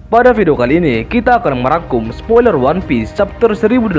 Pada video kali ini, kita akan merangkum spoiler One Piece chapter 1080.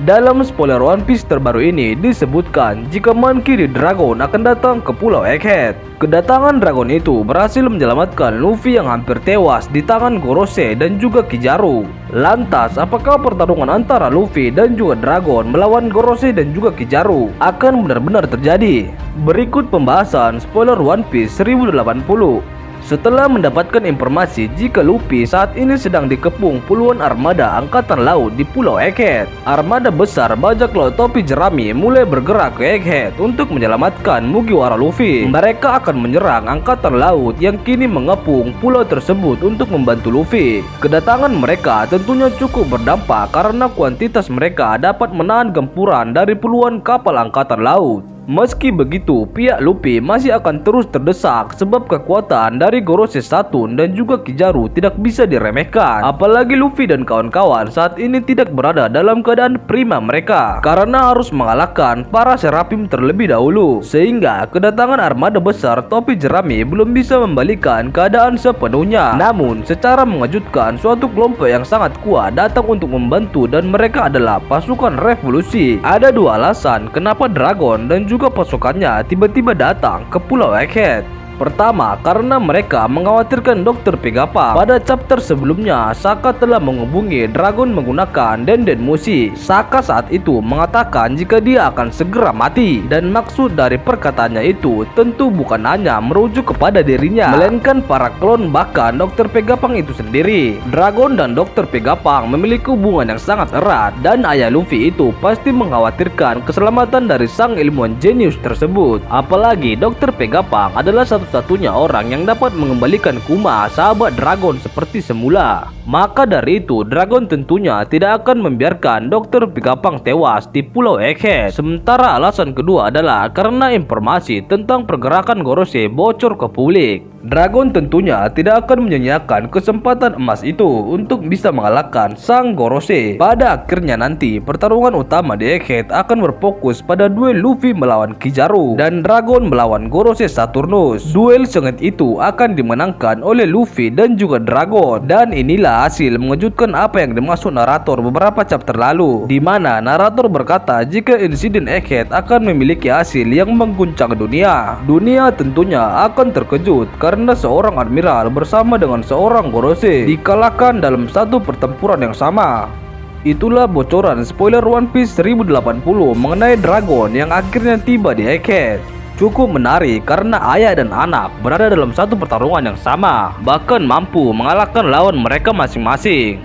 Dalam spoiler One Piece terbaru ini disebutkan jika Monkey D. Dragon akan datang ke Pulau Egghead. Kedatangan dragon itu berhasil menyelamatkan Luffy yang hampir tewas di tangan Gorosei dan juga Kizaru. Lantas, apakah pertarungan antara Luffy dan juga Dragon melawan Gorosei dan juga Kizaru akan benar-benar terjadi? Berikut pembahasan spoiler One Piece 1080. Setelah mendapatkan informasi jika Luffy saat ini sedang dikepung puluhan armada angkatan laut di Pulau Egghead, armada besar bajak laut topi jerami mulai bergerak ke Egghead untuk menyelamatkan Mugiwara Luffy. Mereka akan menyerang angkatan laut yang kini mengepung pulau tersebut untuk membantu Luffy. Kedatangan mereka tentunya cukup berdampak karena kuantitas mereka dapat menahan gempuran dari puluhan kapal angkatan laut. Meski begitu, pihak Luffy masih akan terus terdesak sebab kekuatan dari Gorosei Satoon dan juga Kizaru tidak bisa diremehkan. Apalagi Luffy dan kawan-kawan saat ini tidak berada dalam keadaan prima mereka karena harus mengalahkan para Seraphim terlebih dahulu, sehingga kedatangan armada besar topi jerami belum bisa membalikan keadaan sepenuhnya. Namun secara mengejutkan, suatu kelompok yang sangat kuat datang untuk membantu dan mereka adalah pasukan revolusi. Ada dua alasan kenapa Dragon dan juga pasukannya tiba-tiba datang ke Pulau Egghead. Pertama, karena mereka mengkhawatirkan Dr. Vegapunk. Pada chapter sebelumnya, Saka telah menghubungi Dragon menggunakan Denden Mushi. Saka saat itu mengatakan jika dia akan segera mati, dan maksud dari perkataannya itu tentu bukan hanya merujuk kepada dirinya, melainkan para klon bahkan Dr. Vegapunk itu sendiri. Dragon dan Dr. Vegapunk memiliki hubungan yang sangat erat, dan ayah Luffy itu pasti mengkhawatirkan keselamatan dari sang ilmuwan jenius tersebut. Apalagi Dr. Vegapunk adalah satu-satunya orang yang dapat mengembalikan Kuma, sahabat Dragon, seperti semula. Maka dari itu, Dragon tentunya tidak akan membiarkan Dr. Vegapunk tewas di Pulau Egghead. Sementara alasan kedua adalah karena informasi tentang pergerakan Gorosei bocor ke publik. Dragon tentunya tidak akan menyia-nyiakan kesempatan emas itu untuk bisa mengalahkan sang Gorosei. Pada akhirnya nanti, pertarungan utama di Egghead akan berfokus pada duel Luffy melawan Kizaru dan Dragon melawan Gorosei Saturnus. Duel sengit itu akan dimenangkan oleh Luffy dan juga Dragon. Dan inilah hasil mengejutkan apa yang dimaksud narator beberapa chapter lalu, di mana narator berkata jika insiden Egghead akan memiliki hasil yang mengguncang dunia. Dunia tentunya akan terkejut karena seorang admiral bersama dengan seorang Gorosei dikalahkan dalam satu pertempuran yang sama. Itulah bocoran spoiler One Piece 1080 mengenai Dragon yang akhirnya tiba di Egghead. Cukup menarik karena ayah dan anak berada dalam satu pertarungan yang sama, bahkan mampu mengalahkan lawan mereka masing-masing.